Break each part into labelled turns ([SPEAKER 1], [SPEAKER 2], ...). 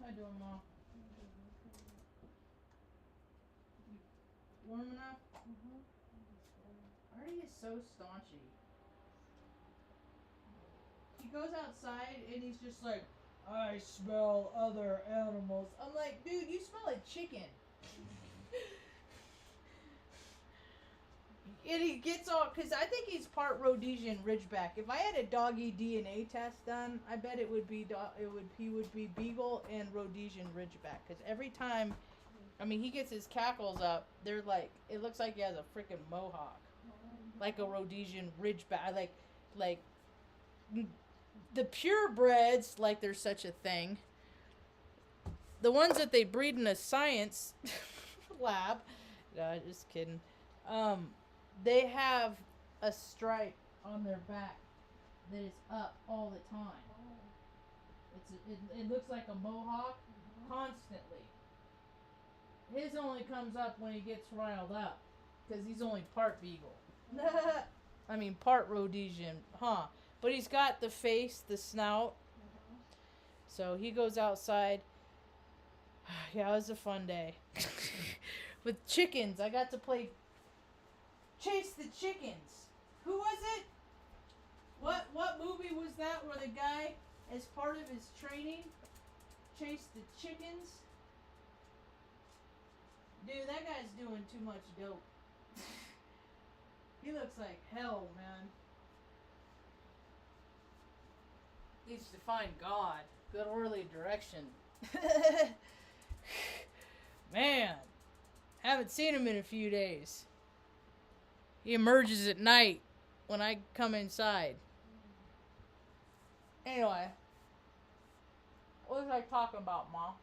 [SPEAKER 1] How you doing, Mom? Warm enough? Artie is so staunchy. He goes outside and he's just like, I smell other animals. I'm like, dude, you smell like chicken. And he gets all, because I think he's part Rhodesian Ridgeback. If I had a doggy DNA test done, I bet it would be he would be Beagle and Rhodesian Ridgeback. Because every time, I mean, he gets his cackles up, they're like, it looks like he has a freaking mohawk, like a Rhodesian Ridgeback, like the purebreds, like there's such a thing. The ones that they breed in a science lab, no, just kidding. They have a stripe on their back that is up all the time. It looks like a mohawk constantly. His only comes up when he gets riled up, because he's only part beagle. I mean, part Rhodesian, huh? But he's got the face, the snout. So he goes outside. Yeah, it was a fun day. With chickens, I got to play Chase the Chickens. Who was it? What movie was that where the guy, as part of his training, chased the chickens? Dude, that guy's doing too much dope. He looks like hell, man. Needs to find God. Good early direction. Man, haven't seen him in a few days. He emerges at night when I come inside. Anyway, what was I talking about, Mom?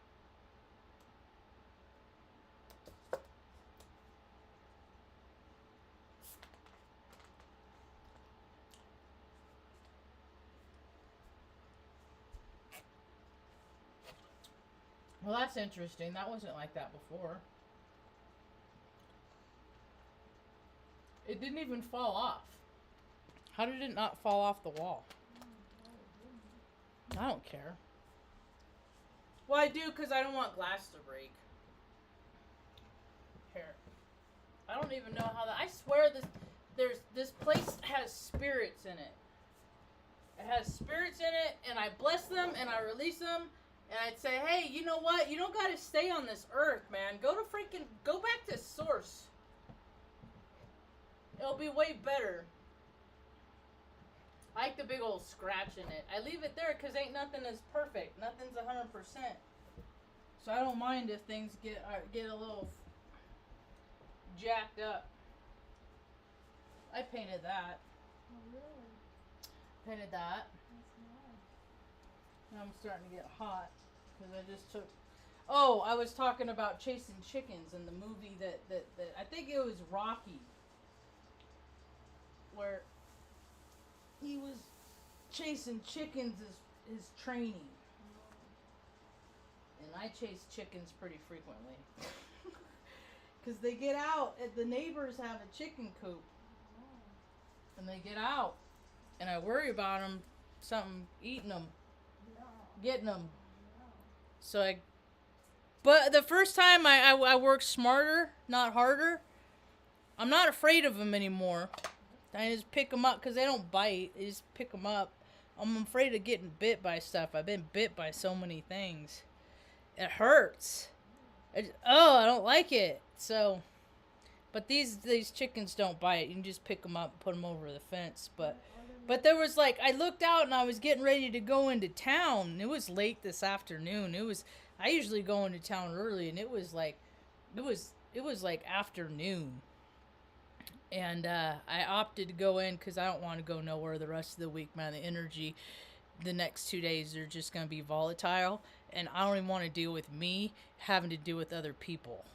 [SPEAKER 1] Well, that's interesting. That wasn't like that before. It didn't even fall off. How did it not fall off the wall? I don't care. Well, I do because I don't want glass to break. Here. I don't even know how that... I swear this place has spirits in it. It has spirits in it, and I bless them, and I release them, and I'd say, hey, you know what? You don't gotta stay on this earth, man. Go back to source. It'll be way better. I like the big old scratch in it. I leave it there because ain't nothing is perfect. Nothing's 100%. So I don't mind if things get a little jacked up. I painted that.
[SPEAKER 2] Oh, really?
[SPEAKER 1] Painted that.
[SPEAKER 2] That's nice.
[SPEAKER 1] Now I'm starting to get hot because I just took... Oh, I was talking about chasing chickens in the movie that I think it was Rocky, where he was chasing chickens as his training. And I chase chickens pretty frequently. Because they get out, the neighbors have a chicken coop. And they get out. And I worry about them, something eating them, getting them. So but the first time I worked smarter, not harder, I'm not afraid of them anymore. I just pick them up because they don't bite. I just pick them up. I'm afraid of getting bit by stuff. I've been bit by so many things. It hurts. I don't like it. So, but these chickens don't bite. You can just pick them up and put them over the fence. But there was I looked out and I was getting ready to go into town. It was late this afternoon. I usually go into town early, and it was like afternoon. And I opted to go in because I don't want to go nowhere the rest of the week, man. The energy the next 2 days are just going to be volatile. And I don't even want to deal with me having to deal with other people.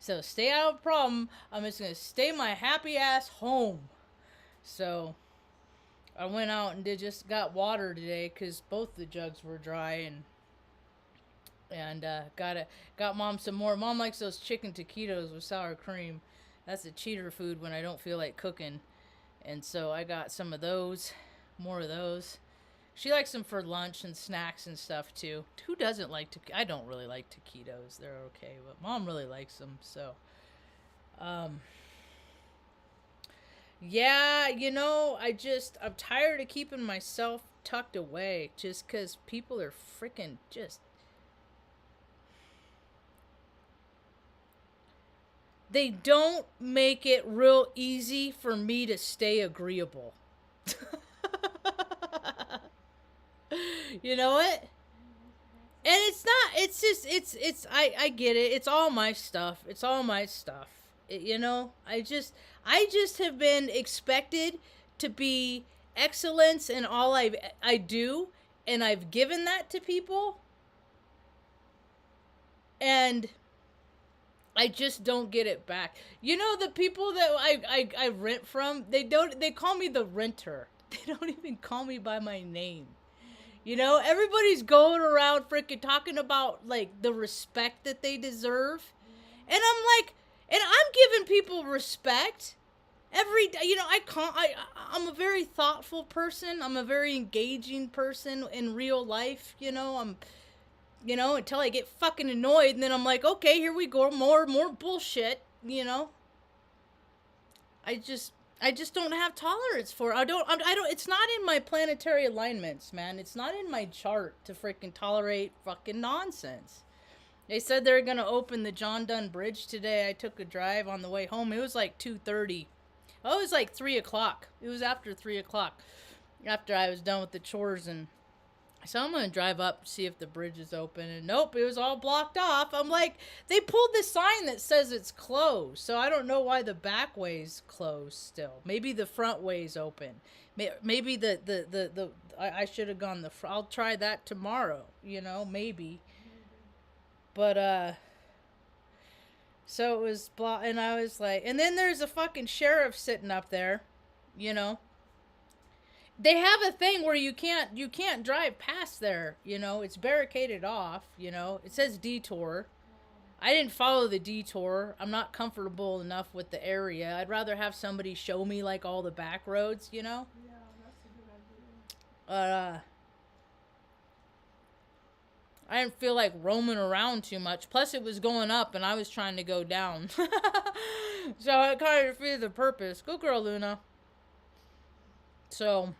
[SPEAKER 1] So stay out of the problem. I'm just going to stay my happy ass home. So I went out and just got water today because both the jugs were dry. And got Mom some more. Mom likes those chicken taquitos with sour cream. That's a cheater food when I don't feel like cooking. And so I got some of those, more of those. She likes them for lunch and snacks and stuff too. Who doesn't like to? I don't really like taquitos. They're okay, but Mom really likes them. So, um, yeah, I'm tired of keeping myself tucked away just because people are freaking just. They don't make it real easy for me to stay agreeable. You know what? And it's not, it's just, I get it. It's all my stuff. It's all my stuff. I just have been expected to be excellence in all I do. And I've given that to people. And I just don't get it back. The people that I rent from, they call me the renter. They don't even call me by my name. Everybody's going around freaking talking about, like, the respect that they deserve. And I'm giving people respect every day. I'm a very thoughtful person. I'm a very engaging person in real life. Until I get fucking annoyed, and then I'm like, okay, here we go, more bullshit. I just don't have tolerance for it. I don't, it's not in my planetary alignments, man. It's not in my chart to freaking tolerate fucking nonsense. They said they're going to open the John Dunn Bridge today. I took a drive on the way home. It was like 2:30. Oh, it was like 3 o'clock. It was after 3 o'clock. After I was done with the chores, and so I'm going to drive up, see if the bridge is open. And nope, it was all blocked off. I'm like, they pulled the sign that says it's closed. So I don't know why the back way's closed still. Maybe the front way's open. Maybe I should have gone the front. I'll try that tomorrow, maybe. But, so it was blocked. And I was like, and then there's a fucking sheriff sitting up there, They have a thing where you can't drive past there, it's barricaded off, it says detour. I didn't follow the detour. I'm not comfortable enough with the area. I'd rather have somebody show me, like, all the back roads,
[SPEAKER 2] Yeah, that's a good idea.
[SPEAKER 1] I didn't feel like roaming around too much. Plus it was going up and I was trying to go down. So it kind of defeated the purpose. Good girl, Luna. So,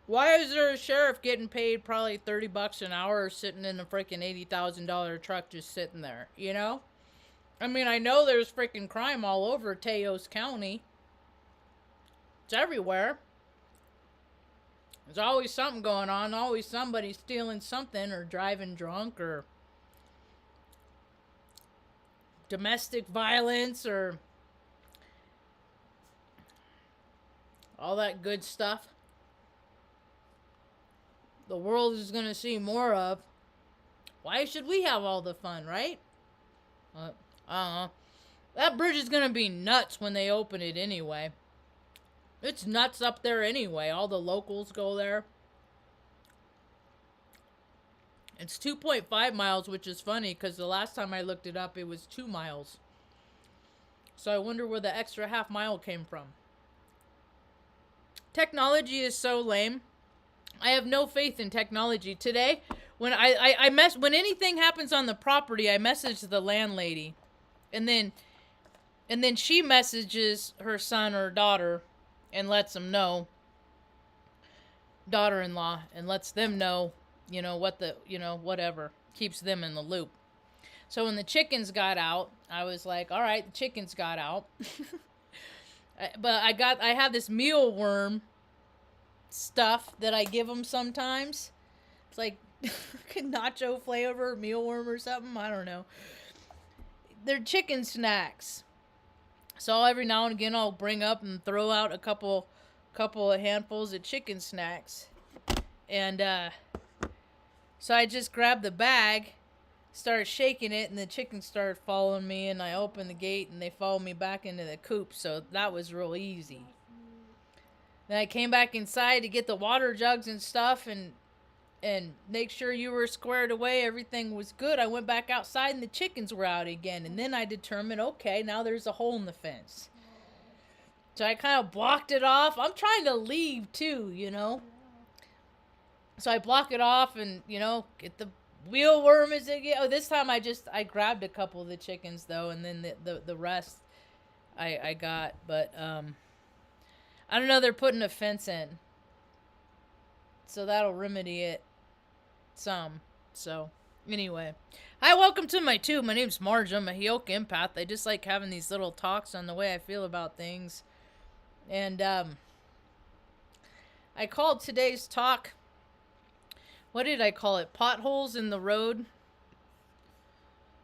[SPEAKER 1] why is there a sheriff getting paid probably $30 an hour sitting in a freaking $80,000 truck just sitting there, I mean, I know there's freaking crime all over Taos County. It's everywhere. There's always something going on. Always somebody stealing something or driving drunk or domestic violence or all that good stuff. The world is going to see more of. Why should we have all the fun, right? That bridge is going to be nuts when they open it anyway. It's nuts up there anyway. All the locals go there. It's 2.5 miles, which is funny because the last time I looked it up, it was 2 miles. So I wonder where the extra half mile came from. Technology is so lame. I have no faith in technology. Today, when when anything happens on the property, I message the landlady. And then she messages her son or daughter and lets them know, daughter-in-law, and lets them know, whatever, keeps them in the loop. So when the chickens got out, I was like, all right, the chickens got out. But I have this mealworm stuff that I give them sometimes. It's like nacho flavor, mealworm or something. I don't know. They're chicken snacks. So every now and again I'll bring up and throw out a couple of handfuls of chicken snacks. And so I just grabbed the bag, started shaking it, and the chickens started following me, and I opened the gate and they followed me back into the coop. So that was real easy. Then I came back inside to get the water jugs and stuff and make sure you were squared away, everything was good. I went back outside and the chickens were out again. And then I determined, okay, now there's a hole in the fence. So I kind of blocked it off. I'm trying to leave too, So I block it off and, you know, get the wheelworm as it get. Oh, this time I grabbed a couple of the chickens though, and then the rest I got. But I don't know. They're putting a fence in, so that'll remedy it some. So anyway, hi, welcome to my tube. My name's Marge. I'm a Heoka empath. I just like having these little talks on the way I feel about things, and I called today's talk. What did I call it? Potholes in the Road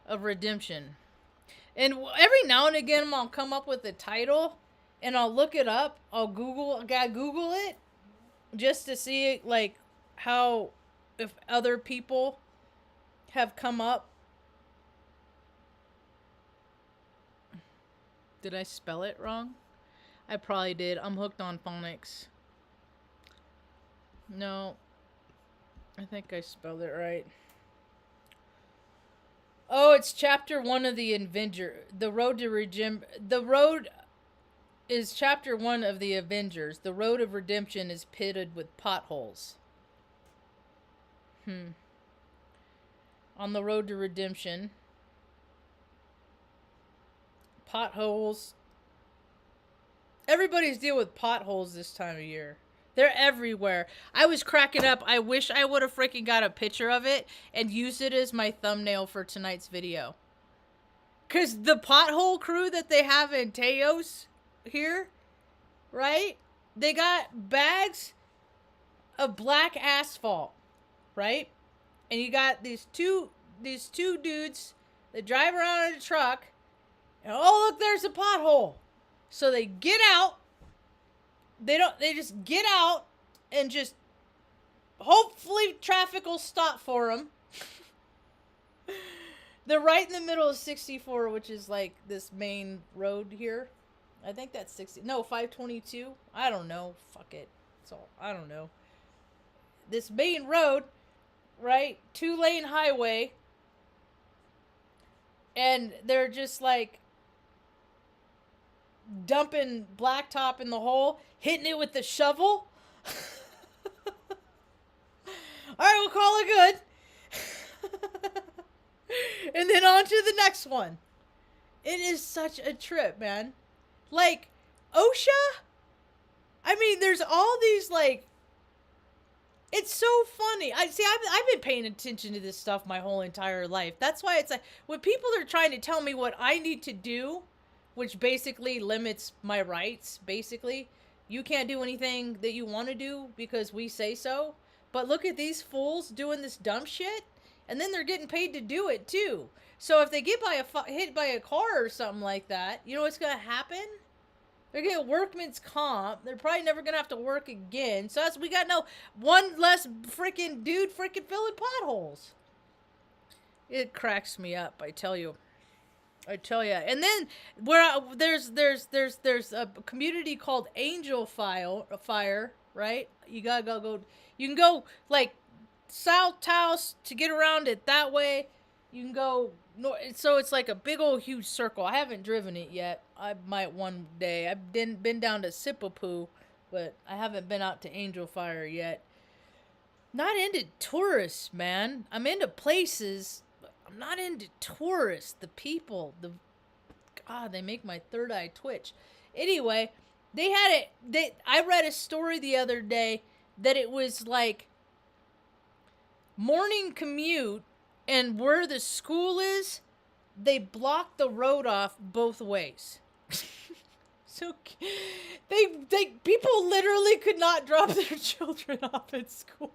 [SPEAKER 1] of Redemption. And every now and again, I'll come up with a title, and I'll look it up. I'll Google it, just to see like how, if other people have come up. Did I spell it wrong? I probably did. I'm hooked on phonics. No, I think I spelled it right. Oh, it's chapter 1 of the Avenger. The Road to Redemption. The road is chapter 1 of the Avengers. The Road of Redemption is pitted with potholes. On the Road to Redemption, potholes. Everybody's dealing with potholes this time of year. They're everywhere. I was cracking up. I wish I would have freaking got a picture of it and used it as my thumbnail for tonight's video. Because the pothole crew that they have in Taos here, right? They got bags of black asphalt, right? And you got these two dudes that drive around in a truck, and oh, look, there's a pothole. So they get out. They just get out and just hopefully traffic will stop for them. They're right in the middle of 64, which is like this main road here. I think that's 522. I don't know. Fuck it. So I don't know. This main road, right? 2-lane highway. And they're just like dumping blacktop in the hole, hitting it with the shovel. Alright, we'll call it good. And then on to the next one. It is such a trip, man. Like, OSHA? I mean, there's all these, like, it's so funny. I've been paying attention to this stuff my whole entire life. That's why it's like, when people are trying to tell me what I need to do, which basically limits my rights, basically. You can't do anything that you want to do because we say so. But look at these fools doing this dumb shit, and then they're getting paid to do it too. So if they get hit by a car or something like that, you know what's going to happen? They're getting workman's comp. They're probably never going to have to work again. So we got one less freaking dude freaking filling potholes. It cracks me up, I tell you. And then there's a community called Angel Fire, right? You gotta go. You can go like South Taos to get around it that way. You can go north, so it's like a big old huge circle. I haven't driven it yet. I might one day. I've been down to Sipapoo, but I haven't been out to Angel Fire yet. Not into tourists, man. I'm into places. I'm not into tourists. The people, they make my third eye twitch. Anyway, they had it. I read a story the other day that it was like morning commute, and where the school is, they blocked the road off both ways. So people literally could not drop their children off at school.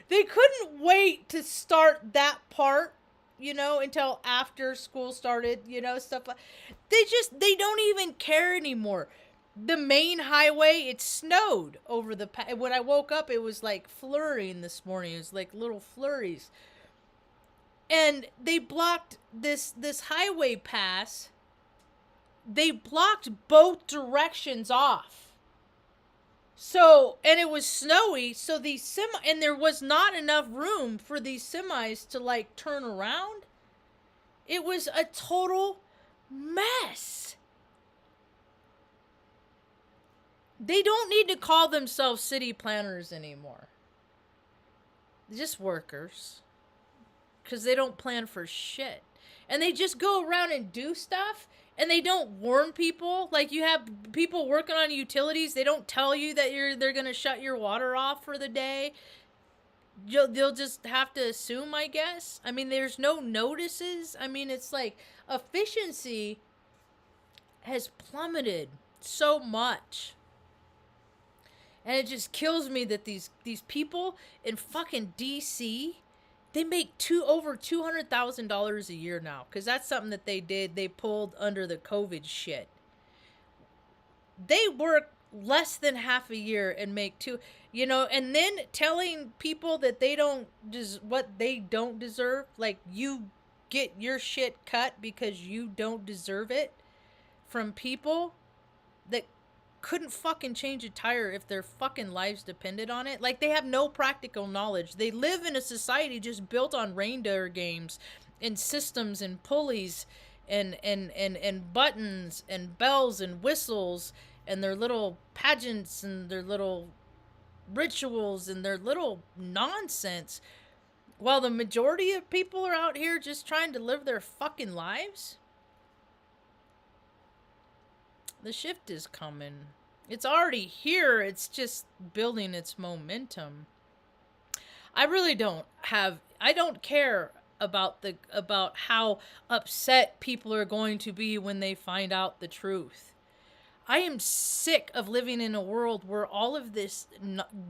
[SPEAKER 1] They couldn't wait to start that part, you know, until after school started, you know, stuff like they don't even care anymore. The main highway, it snowed over when I woke up, it was like flurrying this morning. It was like little flurries. And they blocked this highway pass. They blocked both directions off. So, and it was snowy, so and there was not enough room for these semis to like turn around. It was a total mess. They don't need to call themselves city planners anymore. just workers. Because they don't plan for shit. And they just go around and do stuff, and they don't warn people. Like, you have people working on utilities, they don't tell you that they're going to shut your water off for the day. They'll just have to assume, I guess. I mean, there's no notices. I mean, it's like efficiency has plummeted so much. And it just kills me that these people in fucking DC, they make over $200,000 a year now. Because that's something that they pulled under the COVID shit. They work less than half a year and make and then telling people that they don't what they don't deserve, like, you get your shit cut because you don't deserve it, from people that couldn't fucking change a tire if their fucking lives depended on it. Like, they have no practical knowledge. They live in a society just built on reindeer games and systems and pulleys and buttons and bells and whistles and their little pageants and their little rituals and their little nonsense, while the majority of people are out here just trying to live their fucking lives. The shift is coming. It's already here. It's just building its momentum. I really don't care about how upset people are going to be when they find out the truth. I am sick of living in a world where all of this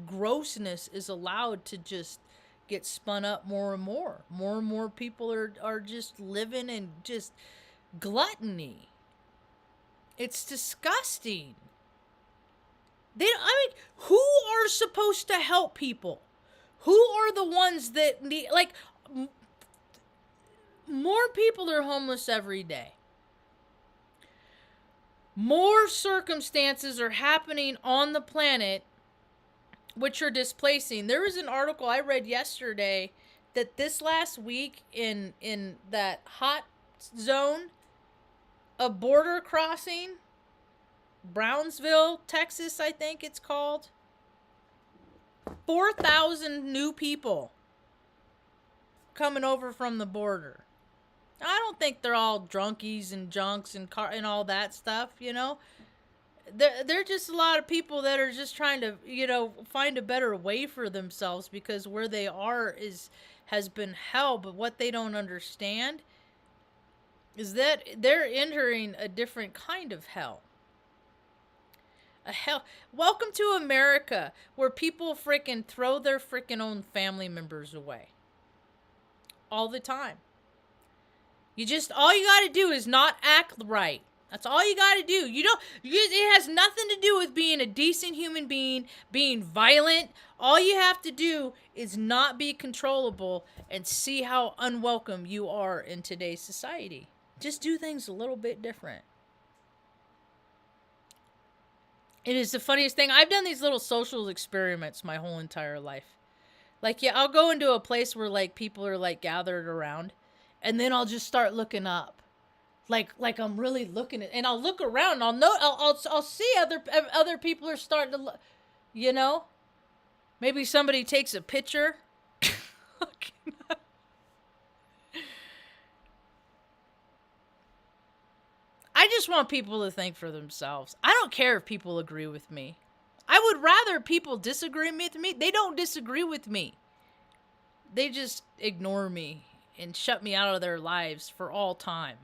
[SPEAKER 1] grossness is allowed to just get spun up more and more. More and more people are just living in just gluttony. It's disgusting. Who are supposed to help people? Who are the ones that need, like, more people are homeless every day. More circumstances are happening on the planet which are displacing. There was an article I read yesterday that this last week in that hot zone, a border crossing, Brownsville, Texas, I think it's called, 4,000 new people coming over from the border. I don't think they're all drunkies and junks and all that stuff, you know. They're just a lot of people that are just trying to, find a better way for themselves, because where they are has been hell. But what they don't understand is that they're entering a different kind of hell. Welcome to America, where people freaking throw their freaking own family members away all the time. All you got to do is not act right. That's all you got to do. It has nothing to do with being a decent human being, being violent. All you have to do is not be controllable and see how unwelcome you are in today's society. Just do things a little bit different. It is the funniest thing. I've done these little social experiments my whole entire life. Like, yeah, I'll go into a place where, like, people are, like, gathered around, and then I'll just start looking up. Like I'm really looking at, and I'll look around. I'll see other people are starting to look, maybe somebody takes a picture. I just want people to think for themselves. I don't care if people agree with me. I would rather people disagree with me. They don't disagree with me. They just ignore me and shut me out of their lives for all time.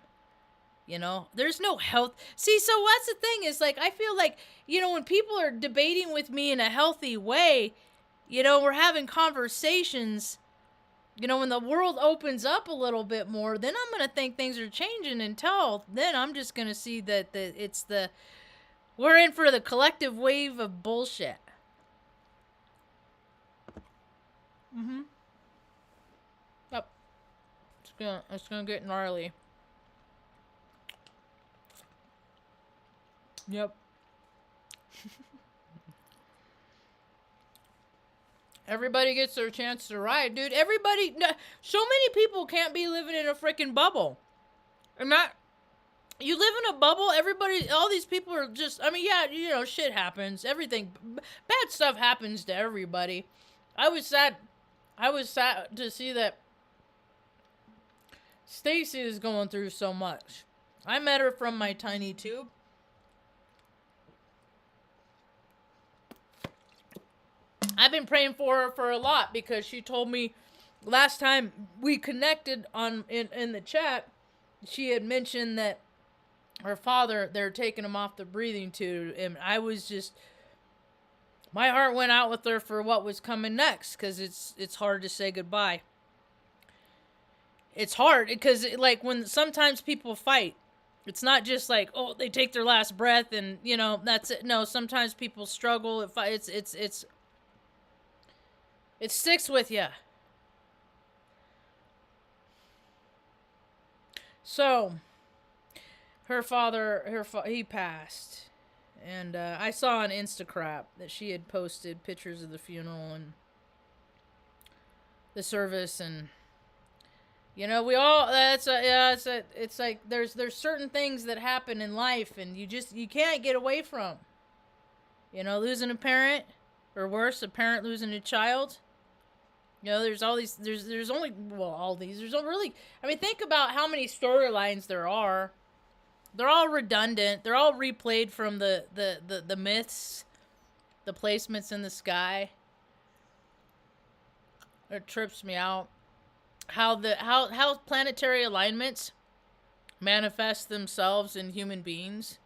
[SPEAKER 1] There's no health. See, so what's the thing is, like, I feel like, when people are debating with me in a healthy way, we're having conversations, when the world opens up a little bit more, then I'm going to think things are changing. Until then, I'm just going to see that we're in for the collective wave of bullshit. Mm-hmm. Yep. It's gonna get gnarly. Yep. Everybody gets their chance to ride, dude. So many people can't be living in a freaking bubble. You live in a bubble, all these people are just, shit happens. Everything, bad stuff happens to everybody. I was sad I was sad to see that Stacy is going through so much. I met her from my tiny tube. I've been praying for her for a lot because she told me last time we connected in the chat, she had mentioned that her father, they're taking him off the breathing tube, and I was just, my heart went out with her for what was coming next, because it's hard to say goodbye. It's hard because like when sometimes people fight, it's not just like, oh, they take their last breath and that's it. No, sometimes people struggle. It sticks with you. So her father, he passed. And I saw on Instagram that she had posted pictures of the funeral and the service, and we all, it's like there's certain things that happen in life and you can't get away from. Losing a parent, or worse, a parent losing a child. There's all these, there's only, well, all these, there's not really, I mean, think about how many storylines there are. They're all redundant. They're all replayed from the myths, the placements in the sky. It trips me out. How planetary alignments manifest themselves in human beings.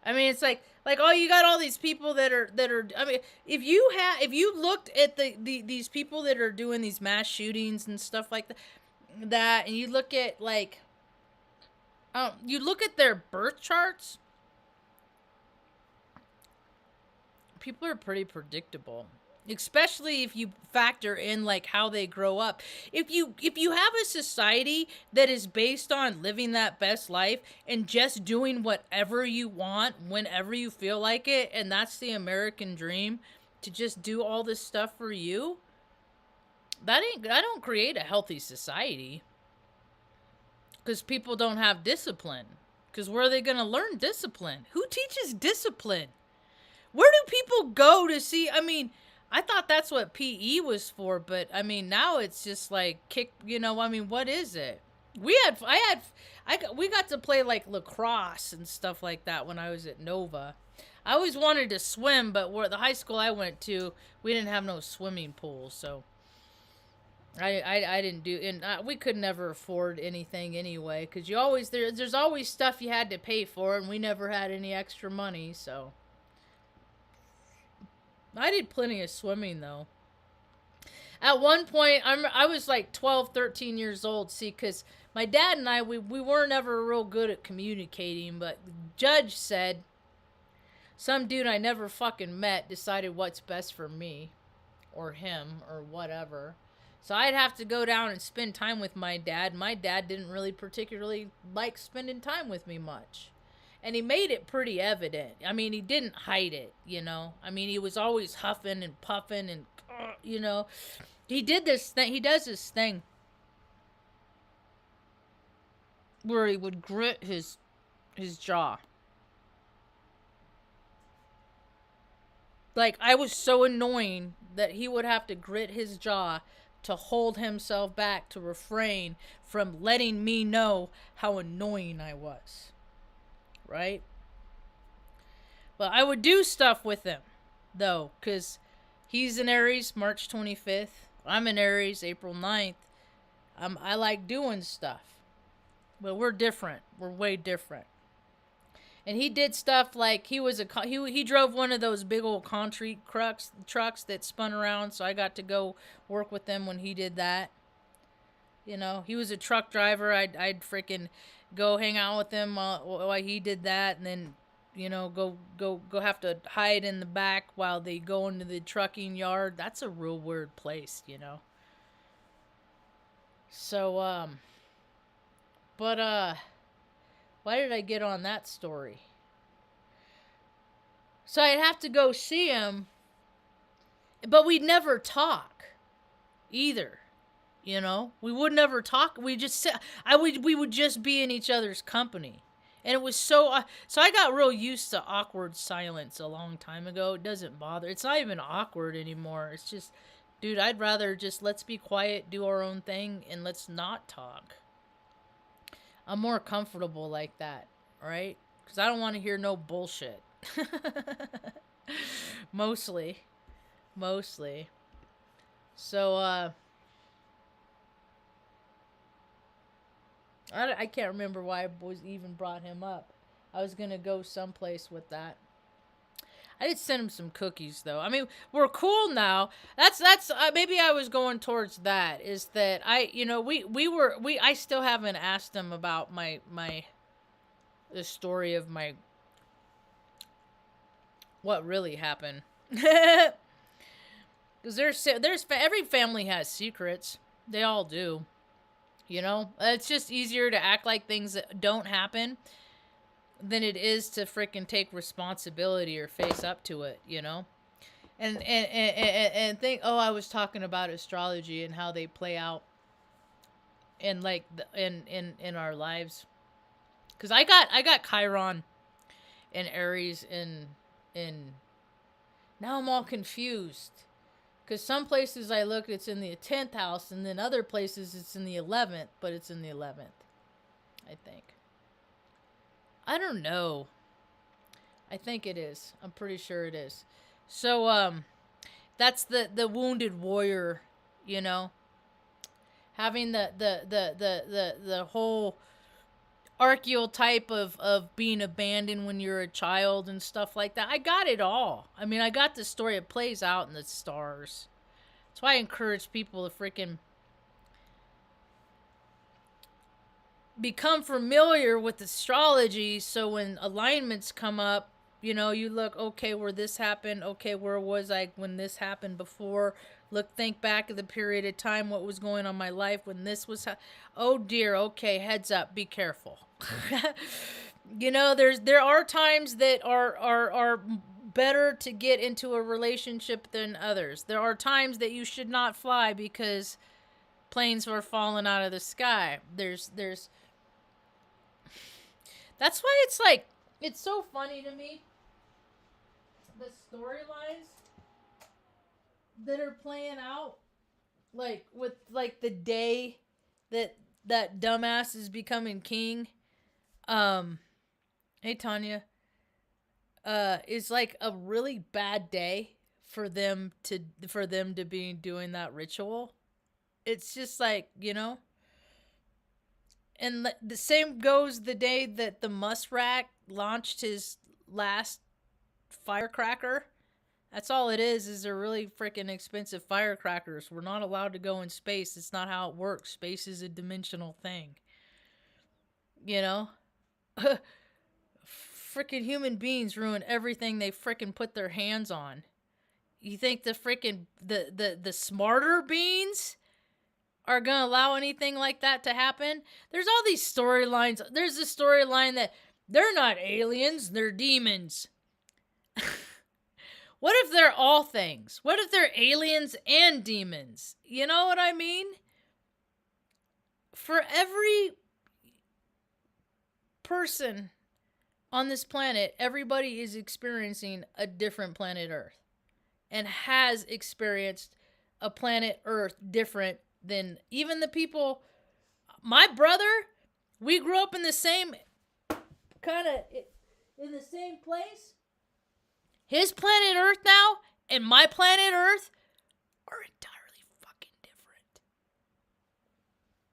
[SPEAKER 1] I mean, it's like oh, you got all these people that are. I mean, if you looked at these people that are doing these mass shootings and stuff like that, and you look at you look at their birth charts, people are pretty predictable. Especially if you factor in like how they grow up. If you have a society that is based on living that best life and just doing whatever you want whenever you feel like it, and that's the American dream, to just do all this stuff for you, that don't create a healthy society. Because people don't have discipline. Because where are they going to learn discipline? Who teaches discipline? Where do people go to see? I mean, I thought that's what PE was for, but I mean, now it's just like I mean, what is it? We got to play like lacrosse and stuff like that when I was at Nova. I always wanted to swim, but the high school I went to, we didn't have no swimming pool, so I didn't do, and we could never afford anything anyway, because there's always stuff you had to pay for, and we never had any extra money, so. I did plenty of swimming, though. At one point, I was like 12, 13 years old, see, because my dad and I, we weren't ever real good at communicating, but Judge said, some dude I never fucking met decided what's best for me, or him, or whatever. So I'd have to go down and spend time with my dad. My dad didn't really particularly like spending time with me much. And he made it pretty evident. I mean, he didn't hide it, I mean, he was always huffing and puffing and, He did this thing. He does this thing where he would grit his jaw. Like, I was so annoying that he would have to grit his jaw to hold himself back, to refrain from letting me know how annoying I was. Right? Well, I would do stuff with him, though, because he's an Aries, March 25th. I'm an Aries, April 9th. I like doing stuff. But we're different. We're way different. And he did stuff like he drove one of those big old concrete trucks that spun around, so I got to go work with him when he did that. He was a truck driver. I'd freaking go hang out with him while he did that, and then go have to hide in the back while they go into the trucking yard. That's a real weird place, So but why did I get on that story? So I'd have to go see him, but we'd never talk either. We would never talk. We just sit. We would just be in each other's company, and it was so I got real used to awkward silence a long time ago. It doesn't bother. It's not even awkward anymore. It's just Dude, I'd rather just let's be quiet, do our own thing, and let's not talk. I'm more comfortable like that, right? Because I don't want to hear no bullshit. Mostly. Mostly. So, I can't remember why I was even brought him up. I was going to go someplace with that. I did send him some cookies though. I mean, we're cool now. That's maybe I was going towards that. Is that I still haven't asked him about the story of my what really happened. Because there's every family has secrets. They all do. You know, it's just easier to act like things that don't happen than it is to freaking take responsibility or face up to it, you know? And think, oh, I was talking about astrology and how they play out in like in our lives. Cuz I got Chiron and Aries in now I'm all confused. Cuz some places I look it's in the 10th house and then other places it's in the 11th, but it's in the 11th. I think. I don't know. I think it is. I'm pretty sure it is. So, that's the wounded warrior, you know, having the whole archetype of being abandoned when you're a child and stuff like that. I got it all. I mean, I got the story. It plays out in the stars. That's why I encourage people to freaking become familiar with astrology, so when alignments come up, you know, you look, okay, where this happened, okay, where was I when this happened before, think back at the period of time, what was going on in my life when this was oh dear, okay, heads up, be careful. You know, there are times that are better to get into a relationship than others. There are times that you should not fly because planes were falling out of the sky. There's That's why it's like, it's so funny to me, the storylines that are playing out, like, with, like, the day that dumbass is becoming king, hey, Tanya, is, like, a really bad day for them to be doing that ritual. It's just, like, you know, and the same goes the day that the muskrat launched his last firecracker. That's all it is they're really freaking expensive firecrackers. We're not allowed to go in space. It's not how it works. Space is a dimensional thing. You know? Freaking human beings ruin everything they freaking put their hands on. You think the freaking the smarter beings are going to allow anything like that to happen? There's all these storylines. There's a storyline that they're not aliens, they're demons. What if they're all things? What if they're aliens and demons? You know what I mean? For every person on this planet, everybody is experiencing a different planet Earth and has experienced a planet Earth different than even the people. My brother, we grew up in the same in the same place. His planet Earth now and my planet Earth are entirely fucking different.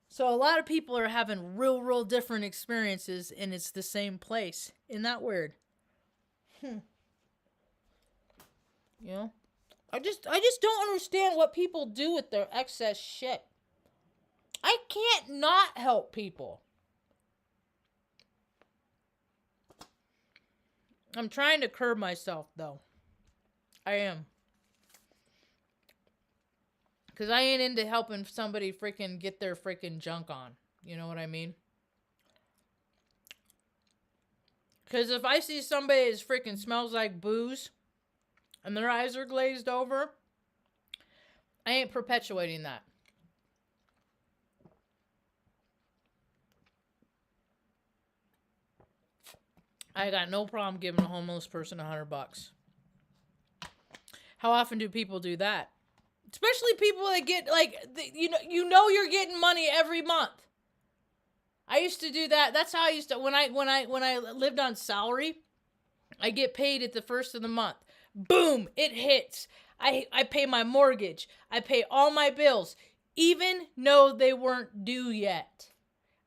[SPEAKER 1] So a lot of people are having real different experiences and it's the same place. Isn't that weird? You know? I just don't understand what people do with their excess shit. I can't not help people. I'm trying to curb myself, though. I am. Because I ain't into helping somebody freaking get their freaking junk on. You know what I mean? Because if I see somebody that freaking smells like booze and their eyes are glazed over, I ain't perpetuating that. I got no problem giving a homeless person $100. How often do people do that? Especially people that get, like, you know you're getting money every month. I used to do that. That's how I used to, when I lived on salary, I get paid at the first of the month. Boom, it hits. I pay my mortgage. I pay all my bills, even though they weren't due yet.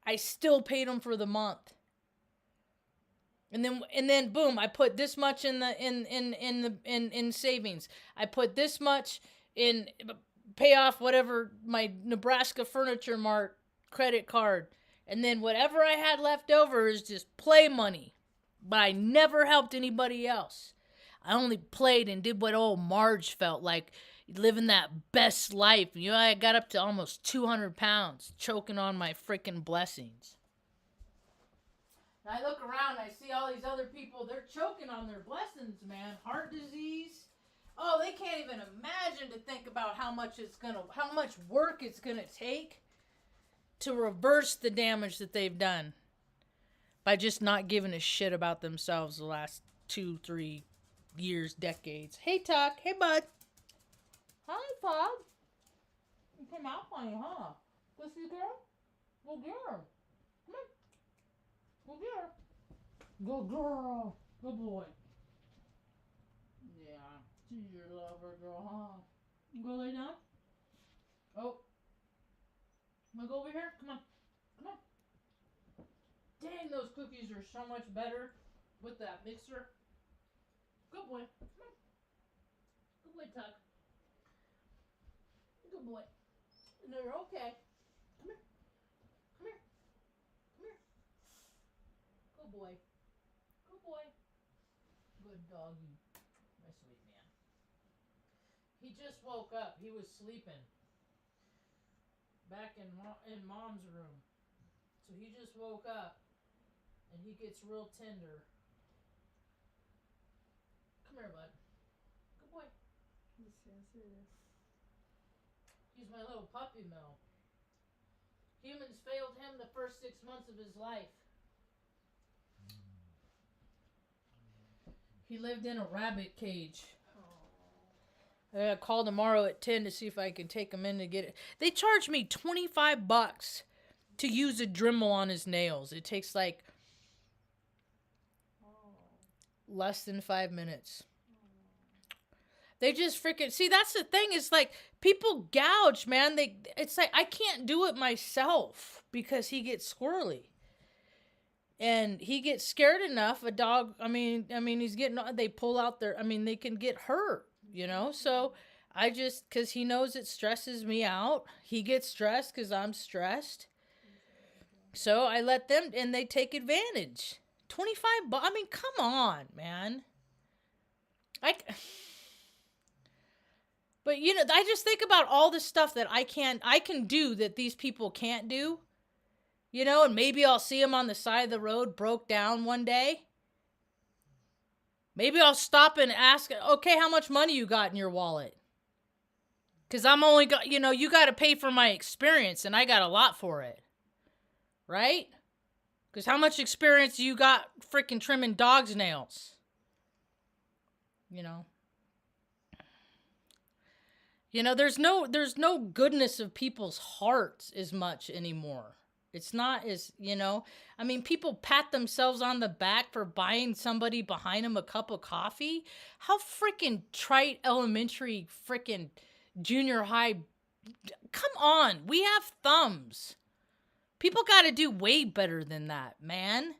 [SPEAKER 1] I still paid them for the month. And then boom, I put this much in savings. I put this much in pay off whatever my Nebraska Furniture Mart credit card. And then whatever I had left over is just play money. But I never helped anybody else. I only played and did what old Marge felt like, living that best life. You know, I got up to almost 200 pounds, choking on my freaking blessings. And I look around, I see all these other people, they're choking on their blessings, man. Heart disease. Oh, they can't even imagine to think about how much work it's gonna take to reverse the damage that they've done by just not giving a shit about themselves the last 2-3 years, decades. Hey, Tuck. Hey, bud. Hi, Bob. You came out funny, huh? Go see girl? Go get her. Come on. Go get her. Good girl. Good boy. Yeah. She's your lover girl, huh? You go lay down? Oh. Wanna go over here? Come on. Come on. Dang, those cookies are so much better with that mixer. Good boy. Come on. Good boy, Tuck. Good boy. No, you're okay. Come here. Come here. Come here. Good boy. Good boy. Good doggy. My sweet man. He just woke up. He was sleeping back in Mom's room. So he just woke up and he gets real tender. Come here, bud. Good boy. He's my little puppy mill. Humans failed him the first 6 months of his life. He lived in a rabbit cage. I gotta call tomorrow at 10 to see if I can take him in to get it. They charge me $25 to use a Dremel on his nails. It takes like less than 5 minutes. They just freaking see. That's the thing. Is like people gouge, man. It's like I can't do it myself because he gets squirrely, and he gets scared enough. A dog. I mean, he's getting. They pull out their. I mean, they can get hurt. You know. So I just because he knows it stresses me out. He gets stressed because I'm stressed. So I let them, and they take advantage. $25. I mean, come on, man. But, you know, I just think about all the stuff that I can do that these people can't do. You know, and maybe I'll see them on the side of the road broke down one day. Maybe I'll stop and ask, okay, how much money you got in your wallet? Because I'm only got, you know, you got to pay for my experience, and I got a lot for it. Right? Because how much experience you got freaking trimming dogs' nails? You know? You know, there's no goodness of people's hearts as much anymore. It's not as, you know, I mean, people pat themselves on the back for buying somebody behind them a cup of coffee. How freaking trite elementary freaking junior high. Come on, we have thumbs. People got to do way better than that, man.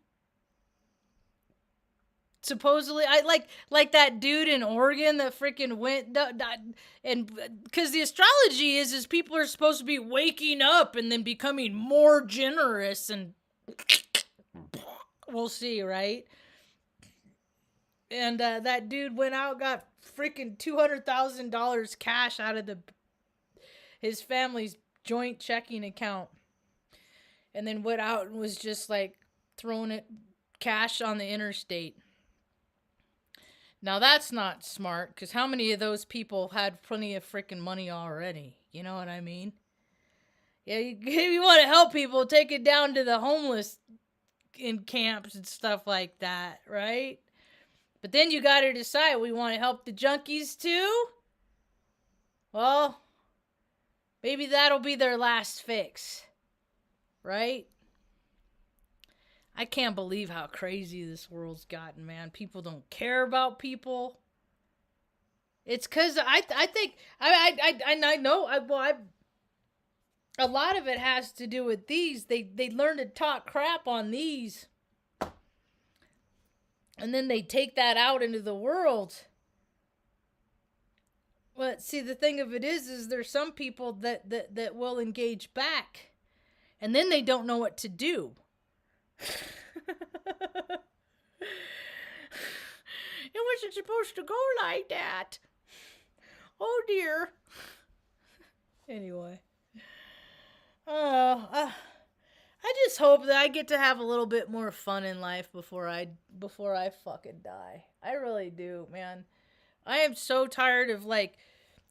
[SPEAKER 1] Supposedly, I like that dude in Oregon that freaking went, and because the astrology is people are supposed to be waking up and then becoming more generous, and we'll see, right? And that dude went out, got freaking $200,000 cash out of his family's joint checking account, and then went out and was just like throwing it cash on the interstate. Now, that's not smart, because how many of those people had plenty of freaking money already? You know what I mean? Yeah, if you want to help people, take it down to the homeless in camps and stuff like that, right? But then you got to decide, we want to help the junkies too? Well, Maybe that'll be their last fix. Right? I can't believe how crazy this world's gotten, man. People don't care about people. It's because I think I know a lot of it has to do with these. They learn to talk crap on these, and then they take that out into the world. But see, the thing of it is there's some people that will engage back, and then they don't know what to do. It wasn't supposed to go like that. Oh dear. Anyway. I just hope that I get to have a little bit more fun in life before I fucking die. I really do, man. I am so tired of like,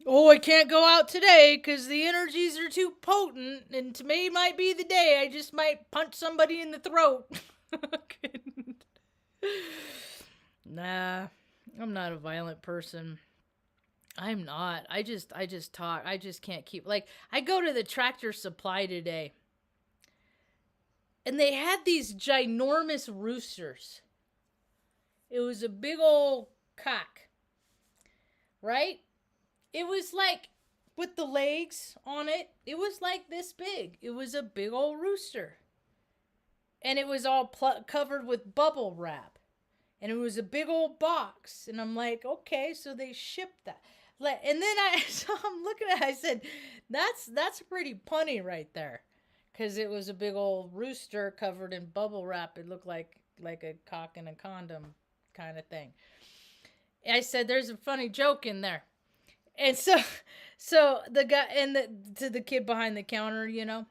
[SPEAKER 1] oh, I can't go out today because the energies are too potent, and today might be the day I just might punch somebody in the throat. Nah, I'm not a violent person. I'm not. I just talk. I just can't keep, like, I go to the Tractor Supply today, and they had these ginormous roosters. It was a big old cock, right? It was like, with the legs on it, it was like this big. It was a big old rooster. And it was all covered with bubble wrap. And it was a big old box. And I'm like, okay, so they shipped that. And then I'm looking at it, I said, that's pretty punny right there. Because it was a big old rooster covered in bubble wrap. It looked like a cock in a condom kind of thing. I said, there's a funny joke in there. And so the guy, and to the kid behind the counter, you know.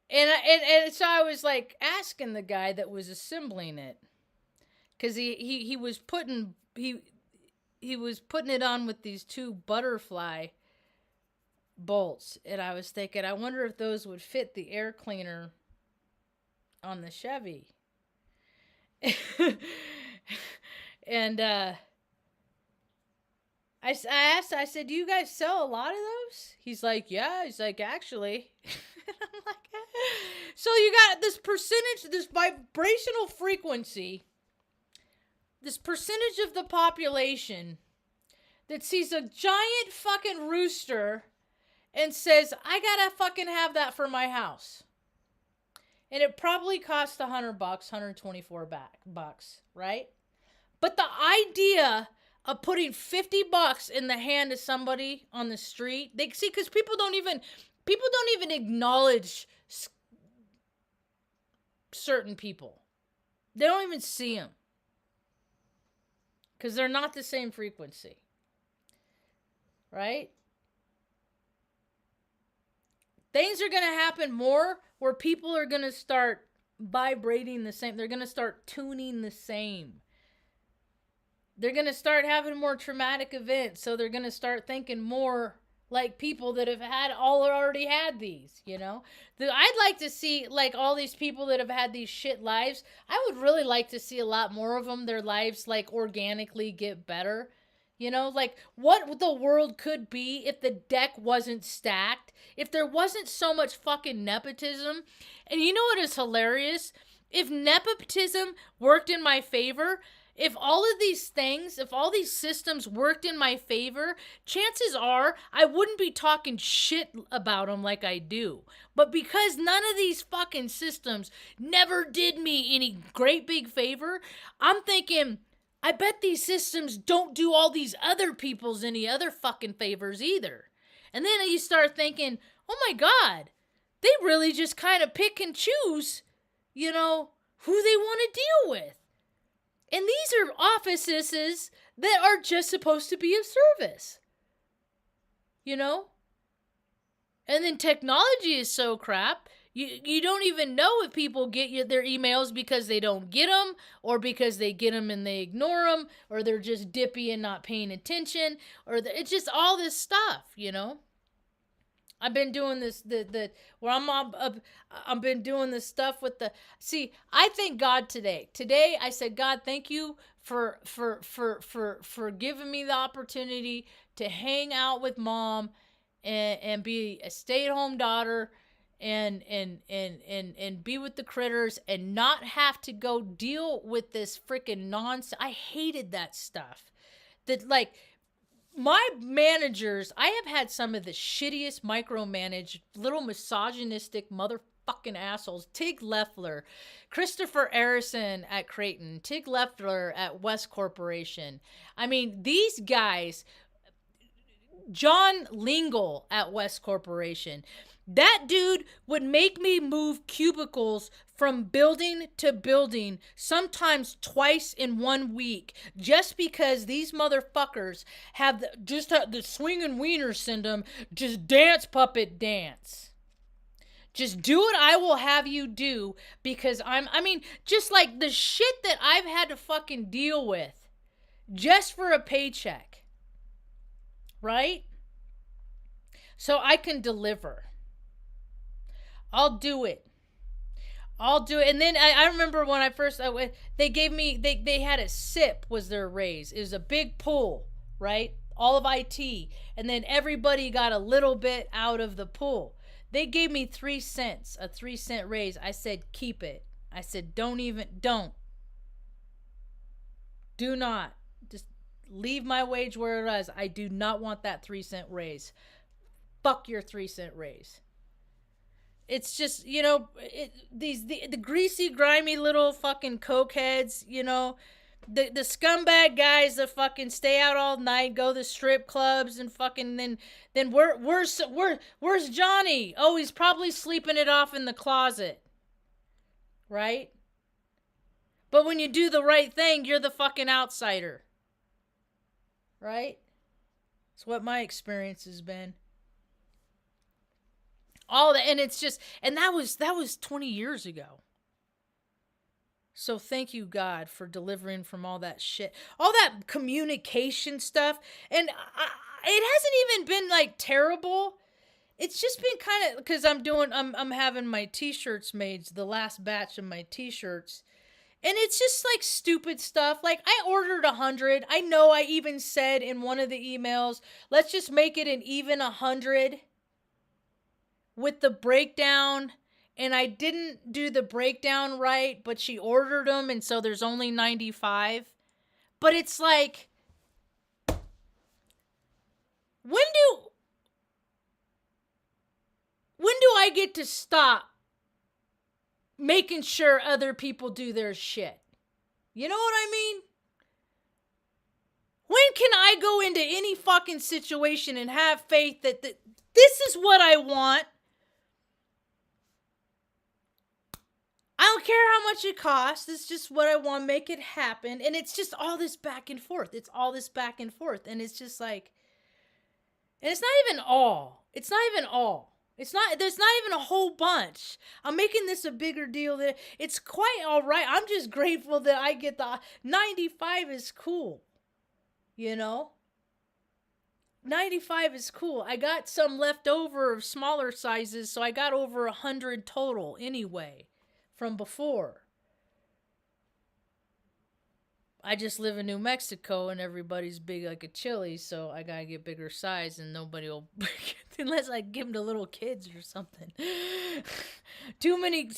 [SPEAKER 1] And so I was like asking the guy that was assembling it, because he was putting it on with these two butterfly bolts, and I was thinking, I wonder if those would fit the air cleaner on the Chevy. And I asked, I said, do you guys sell a lot of those? He's like, yeah. He's like, actually. And I'm like, so you got this percentage, this vibrational frequency, this percentage of the population that sees a giant fucking rooster and says, I gotta fucking have that for my house. And it probably costs $100, $124 bucks, right? But the idea of putting $50 in the hand of somebody on the street, they see, because people don't even acknowledge certain people. They don't even see them, because they're not the same frequency, right? Things are going to happen more where people are going to start vibrating the same. They're going to start tuning the same. They're going to start having more traumatic events. So they're going to start thinking more like people that have already had these, you know. I'd like to see, like, all these people that have had these shit lives. I would really like to see a lot more of them, their lives, like, organically get better. You know, like, what the world could be if the deck wasn't stacked, if there wasn't so much fucking nepotism. And you know what is hilarious? If nepotism worked in my favor, if all of these things, if all these systems worked in my favor, chances are I wouldn't be talking shit about them like I do. But because none of these fucking systems never did me any great big favor, I'm thinking, I bet these systems don't do all these other people's any other fucking favors either. And then you start thinking, oh my God, they really just kind of pick and choose, you know, who they want to deal with. And these are offices that are just supposed to be of service, you know? And then technology is so crap. You don't even know if people get their emails because they don't get them, or because they get them and they ignore them, or they're just dippy and not paying attention, or it's just all this stuff, you know. I've been doing this I've been doing this stuff with the. See, I thank God today. Today I said, God, thank you for giving me the opportunity to hang out with Mom and be a stay-at-home daughter and be with the critters and not have to go deal with this freaking nonsense. I hated that stuff. That, like, my managers, I have had some of the shittiest micromanaged little misogynistic motherfucking assholes. Tig Leffler, Christopher Arison at Creighton, Tig Leffler at West Corporation. I mean, these guys, John Lingle at West Corporation, that dude would make me move cubicles from building to building, sometimes twice in 1 week, just because these motherfuckers have the swinging wiener syndrome, just dance puppet dance. Just do what I will have you do, because just like the shit that I've had to fucking deal with just for a paycheck, right? So I can deliver. I'll do it. And then I remember when I first went, they gave me, they had a SIP was their raise. It was a big pool, right? All of IT. And then everybody got a little bit out of the pool. They gave me 3 cents, a 3-cent raise. I said, keep it. I said, don't. Do not. Just leave my wage where it is. I do not want that 3-cent raise. Fuck your 3-cent raise. It's just, the greasy, grimy little fucking cokeheads, the scumbag guys that fucking stay out all night, go to strip clubs and fucking then where's Johnny? Oh, he's probably sleeping it off in the closet. Right? But when you do the right thing, you're the fucking outsider. Right? That's what my experience has been. All that, and it's just, and that was 20 years ago. So thank you, God, for delivering from all that shit, all that communication stuff. And it hasn't even been like terrible. It's just been kind of, because I'm having my t-shirts made, the last batch of my t-shirts. And it's just like stupid stuff. Like, I ordered 100. I know I even said in one of the emails, let's just make it an even 100. With the breakdown, and I didn't do the breakdown right, but she ordered them, and so there's only 95. But it's like, when do I get to stop making sure other people do their shit? You know what I mean? When can I go into any fucking situation and have faith that this is what I want? I don't care how much it costs. It's just what I want. Make it happen. And it's just all this back and forth. And it's just like, and it's not even all. There's not even a whole bunch. I'm making this a bigger deal that it's quite all right. I'm just grateful that I get the 95 is cool. 95 is cool. I got some left over of smaller sizes, so I got over 100 total anyway. From before. I just live in New Mexico and everybody's big like a chili, so I gotta get bigger size and nobody will, unless I give them to little kids or something. Too many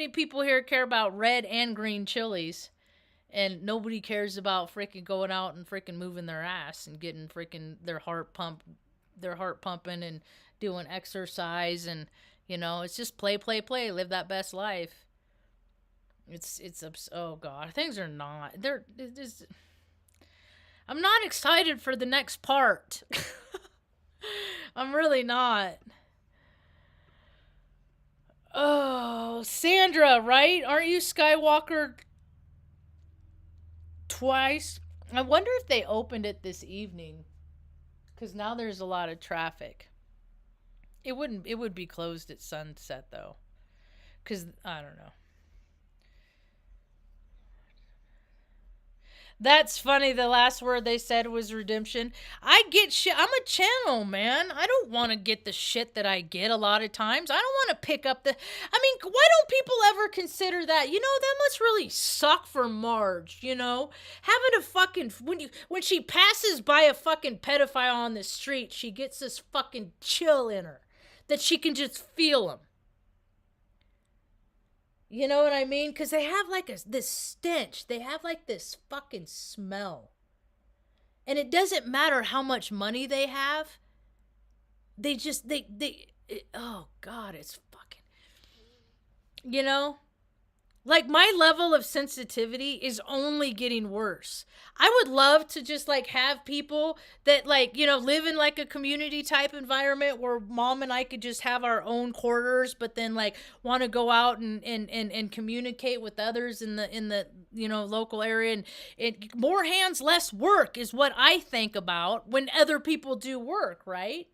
[SPEAKER 1] people here care about red and green chilies, and nobody cares about freaking going out and freaking moving their ass and getting freaking their heart pumping and doing exercise, and it's just play, live that best life. Oh God, things are not, I'm not excited for the next part. I'm really not. Oh, Sandra, right? Aren't you Skywalker twice? I wonder if they opened it this evening, because now there's a lot of traffic. It would be closed at sunset though, because I don't know. That's funny. The last word they said was redemption. I get shit. I'm a channel, man. I don't want to get the shit that I get a lot of times. I don't want to pick up the... I mean, why don't people ever consider that? You know, that must really suck for Marge, you know? Having a fucking... When she passes by a fucking pedophile on the street, she gets this fucking chill in her. That she can just feel him. You know what I mean? Because they have like this stench. They have like this fucking smell. And it doesn't matter how much money they have. They just, oh God, it's fucking, you know? Like, my level of sensitivity is only getting worse. I would love to just, like, have people that, like, you know, live in, like, a community type environment where mom and I could just have our own quarters, but then, like, want to go out and communicate with others in the you know, local area. And more hands, less work is what I think about when other people do work, right?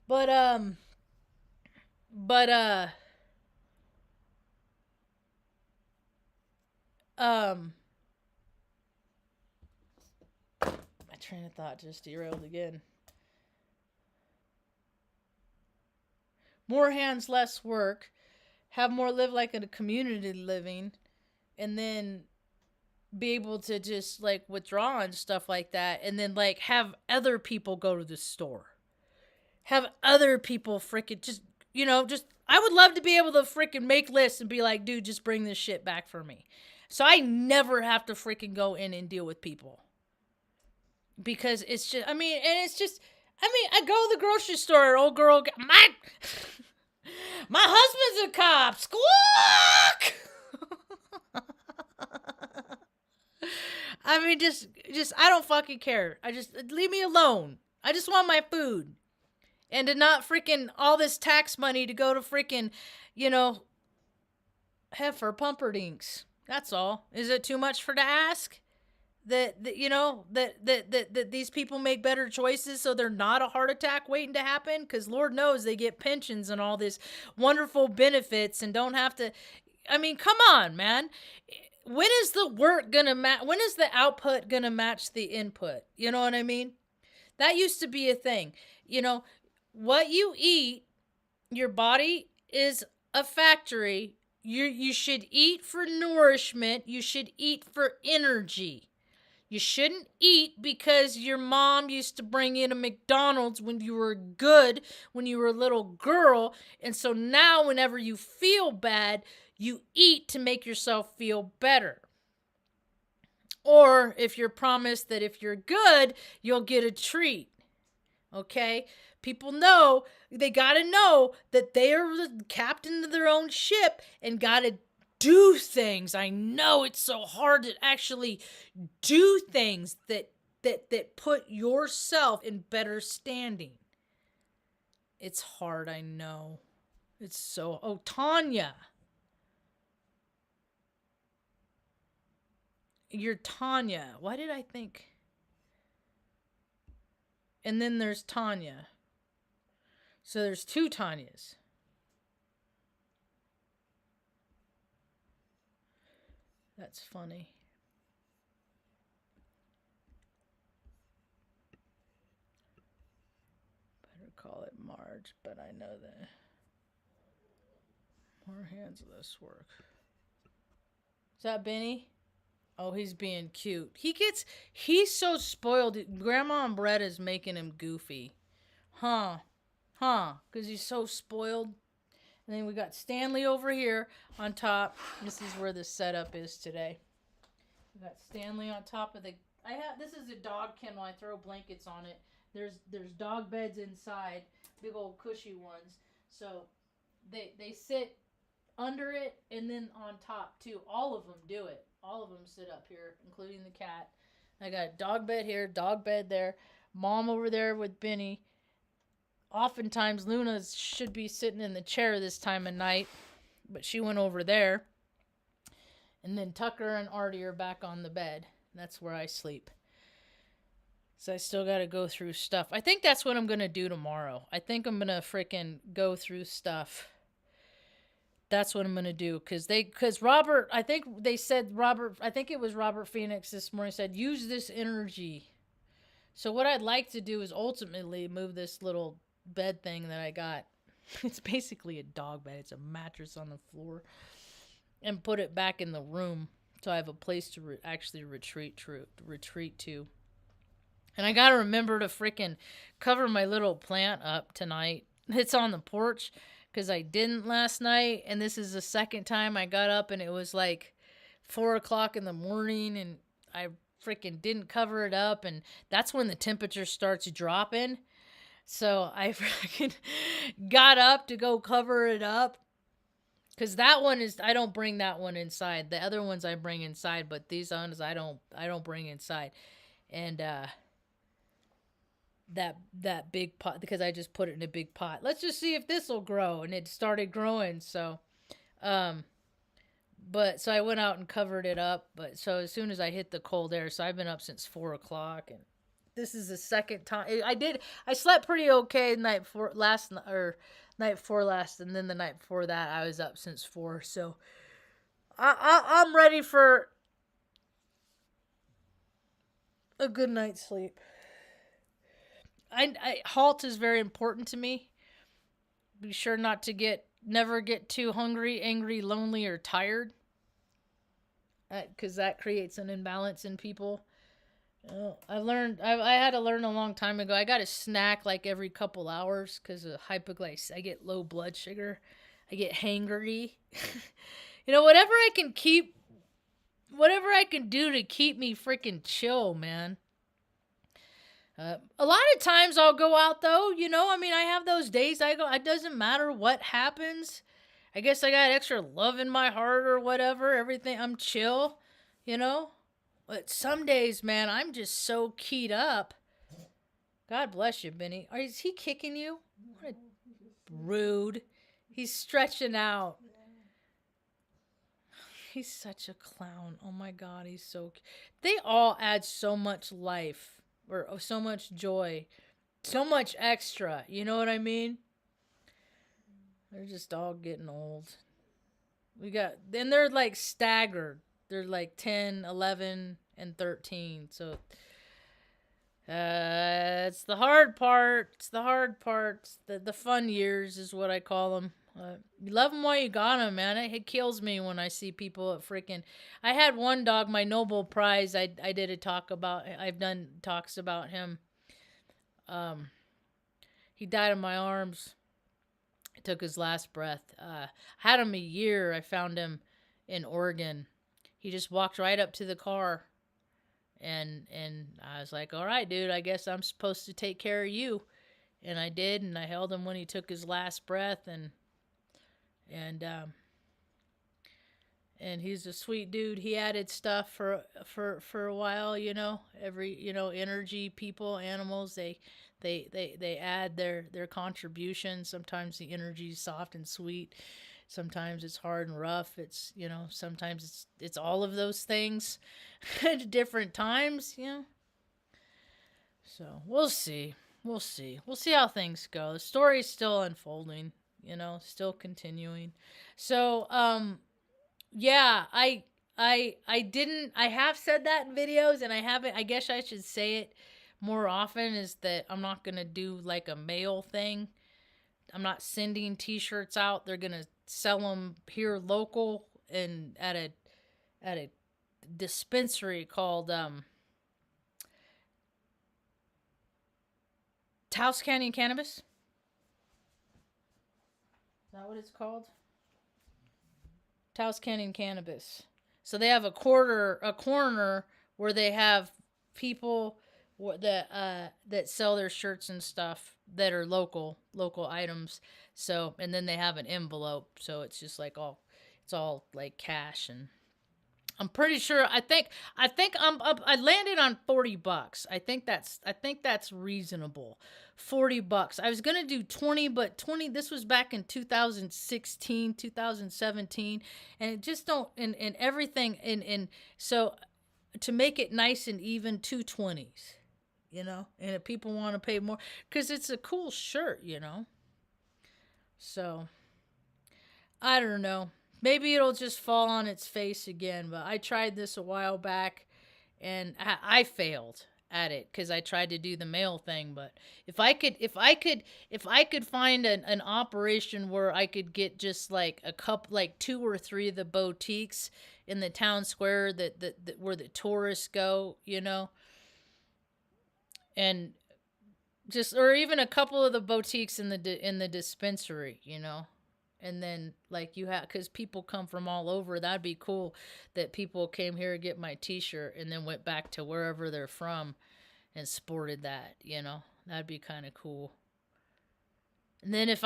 [SPEAKER 1] But, my train of thought just derailed again. More hands, less work. Have more live like in a community living. And then be able to just like withdraw and stuff like that. And then like have other people go to the store. Have other people freaking just, you know, just, I would love to be able to freaking make lists and be like, dude, just bring this shit back for me. So I never have to freaking go in and deal with people. Because it's just, I mean, and it's just, I mean, I go to the grocery store, old girl, my husband's a cop, squawk! I mean, just, I don't fucking care. I just, leave me alone. I just want my food. And to not freaking all this tax money to go to freaking, you know, heifer pumperdinks. That's all. Is it too much for to ask? That you know, that these people make better choices so they're not a heart attack waiting to happen? Because Lord knows they get pensions and all this wonderful benefits and don't have to... I mean, come on, man. When is the work gonna when is the output gonna match the input? You know what I mean? That used to be a thing. You know, what you eat, your body is a factory. You should eat for nourishment. You should eat for energy. You shouldn't eat because your mom used to bring in a McDonald's when you were good, when you were a little girl. And so now whenever you feel bad, you eat to make yourself feel better. Or if you're promised that if you're good, you'll get a treat. Okay? People know, they gotta know that they are the captain of their own ship and gotta do things. I know it's so hard to actually do things that put yourself in better standing. It's hard, I know. It's so... Oh, Tanya. You're Tanya. Why did I think... And then there's Tanya. So there's two Tanyas. That's funny. Better call it Marge, but I know that. More hands, less work. Is that Benny? Oh, he's being cute. He's so spoiled. Grandma and Bretta's making him goofy. Huh. Because he's so spoiled. And then we got Stanley over here on top. This is where the setup is today. We got Stanley on top of the... This is a dog kennel. I throw blankets on it. There's dog beds inside. Big old cushy ones. So they sit under it and then on top too. All of them do it. All of them sit up here, including the cat. I got a dog bed here, dog bed there. Mom over there with Benny. Oftentimes, Luna should be sitting in the chair this time of night, but she went over there. And then Tucker and Artie are back on the bed. That's where I sleep. So I still got to go through stuff. I think that's what I'm going to do tomorrow. I think I'm going to freaking go through stuff That's what I'm going to do. Because Robert, I think it was Robert Phoenix this morning said, use this energy. So what I'd like to do is ultimately move this little bed thing that I got. It's basically a dog bed. It's a mattress on the floor. And put it back in the room. So I have a place to actually retreat to. And I got to remember to freaking cover my little plant up tonight. It's on the porch because I didn't last night. And this is the second time I got up and it was like 4 o'clock in the morning and I freaking didn't cover it up. And that's when the temperature starts dropping. So I freaking got up to go cover it up. Because that one is, I don't bring that one inside. The other ones I bring inside, but these ones I don't bring inside. And that big pot, because I just put it in a big pot. Let's just see if this will grow, and it started growing. So, but so I went out and covered it up. But so as soon as I hit the cold air, so I've been up since 4 o'clock, and this is the second time I slept pretty okay night before last, and then the night before that I was up since 4. So I'm ready for a good night's sleep. Halt is very important to me. Be sure not to never get too hungry, angry, lonely, or tired, because that creates an imbalance in people. I had to learn a long time ago. I got to snack like every couple hours because of hypoglycemia. I get low blood sugar. I get hangry. Whatever I can do to keep me freaking chill, man. A lot of times I'll go out though, I have those days I go, it doesn't matter what happens. I guess I got extra love in my heart or whatever. Everything, I'm chill, But some days, man, I'm just so keyed up. God bless you, Benny. Is he kicking you? What rude. He's stretching out. He's such a clown. Oh my God, he's so... They all add so much life. Or so much joy. So much extra. You know what I mean? They're just all getting old. Then they're like staggered. They're like 10, 11, and 13. So, it's the hard part. It's the hard part. The fun years is what I call them. You love them while you got them, man. It kills me when I see people at freaking... I had one dog, my Nobel Prize, I did a talk about... I've done talks about him. He died in my arms. I took his last breath. Had him a year. I found him in Oregon. He just walked right up to the car, and I was like, all right, dude, I guess I'm supposed to take care of you. And I did, and I held him when he took his last breath, and he's a sweet dude. He added stuff for a while, every, energy, people, animals, they add their contributions. Sometimes the energy is soft and sweet. Sometimes it's hard and rough. It's, sometimes it's all of those things at different times, So we'll see. We'll see how things go. The story's still unfolding, still continuing. So, yeah, I have said that in videos, and I guess I should say it more often, is that I'm not going to do like a mail thing. I'm not sending t-shirts out. They're going to sell them here local and at a dispensary called Taos Canyon Cannabis. Is that what it's called? Taos Canyon Cannabis. So they have a corner where they have people that sell their shirts and stuff that are local items. So, and then they have an envelope, so it's just like it's all like cash. And I'm pretty sure, I think I landed on $40. I think that's reasonable. $40. I was gonna do 20, but 20. This was back in 2016, 2017, and it just don't and everything and so to make it nice and even, 220s. And if people want to pay more, because it's a cool shirt, So I don't know. Maybe it'll just fall on its face again, but I tried this a while back and I failed at it because I tried to do the male thing. But if I could find an operation where I could get just like a couple, like 2 or 3 of the boutiques in the town square that where the tourists go, and just, or even a couple of the boutiques in the dispensary, and then like you have, because people come from all over. That'd be cool that people came here to get my t-shirt and then went back to wherever they're from and sported that. That'd be kind of cool. And then if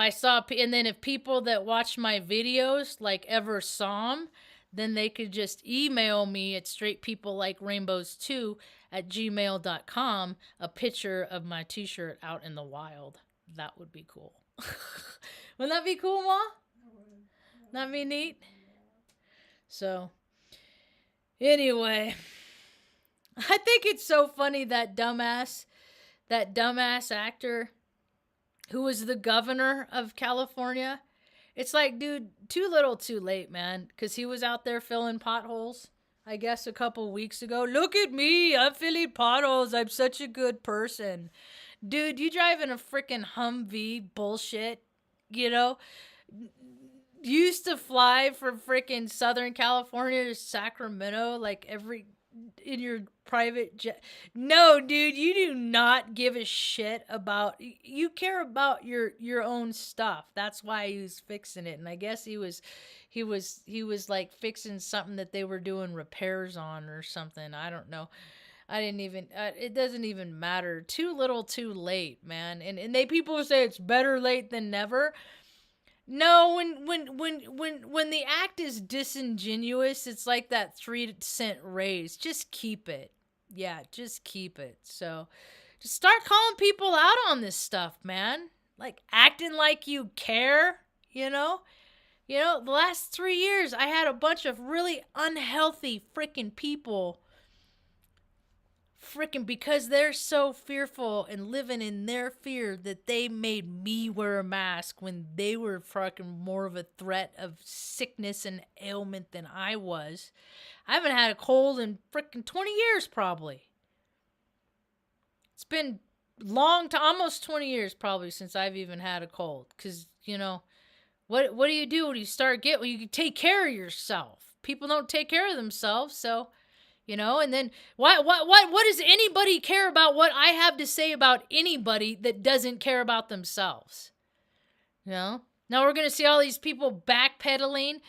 [SPEAKER 1] people that watch my videos like ever saw them, then they could just email me at straightpeoplelikeRainbows2@gmail.com a picture of my t-shirt out in the wild. That would be cool. Wouldn't that be cool, Ma? That'd be neat. So, anyway, I think it's so funny that dumbass actor who was the governor of California. It's like, dude, too little, too late, man. Because he was out there filling potholes, I guess, a couple weeks ago. Look at me. I'm filling potholes. I'm such a good person. Dude, you driving a freaking Humvee bullshit, used to fly from freaking Southern California to Sacramento like in your private jet. No, dude, you do not give a shit about, you care about your own stuff. That's why he was fixing it. And I guess he was like fixing something that they were doing repairs on or something. I don't know. I didn't even, it doesn't even matter. Too little, too late, man. And people say it's better late than never. No, when the act is disingenuous, it's like that 3-cent raise. Just keep it. Yeah, just keep it. So just start calling people out on this stuff, man. Like acting like you care, the last 3 years I had a bunch of really unhealthy freaking people because they're so fearful and living in their fear that they made me wear a mask when they were fucking more of a threat of sickness and ailment than I was. I haven't had a cold in freaking 20 years probably. It's been long time, almost 20 years probably since I've even had a cold. Because, what do you do when you start getting, you take care of yourself. People don't take care of themselves, so... and then what does anybody care about what I have to say about anybody that doesn't care about themselves? Now we're going to see all these people backpedaling,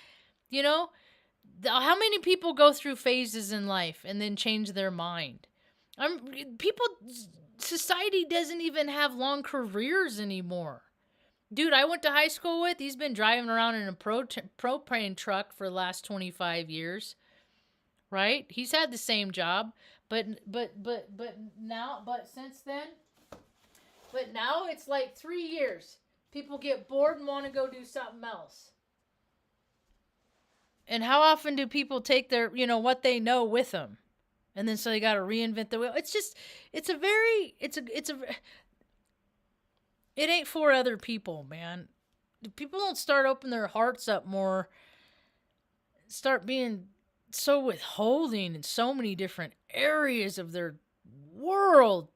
[SPEAKER 1] how many people go through phases in life and then change their mind? Society doesn't even have long careers anymore. Dude, I went to high school with, he's been driving around in a propane truck for the last 25 years. Right? He's had the same job, but since then, now it's like 3 years. People get bored and want to go do something else. And how often do people take their, what they know with them? And then so they got to reinvent the wheel. It ain't for other people, man. People don't start opening their hearts up more, start being so withholding in so many different areas of their world.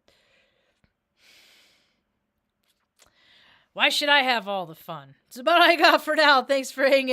[SPEAKER 1] Why should I have all the fun? It's about all I got for now. Thanks for hanging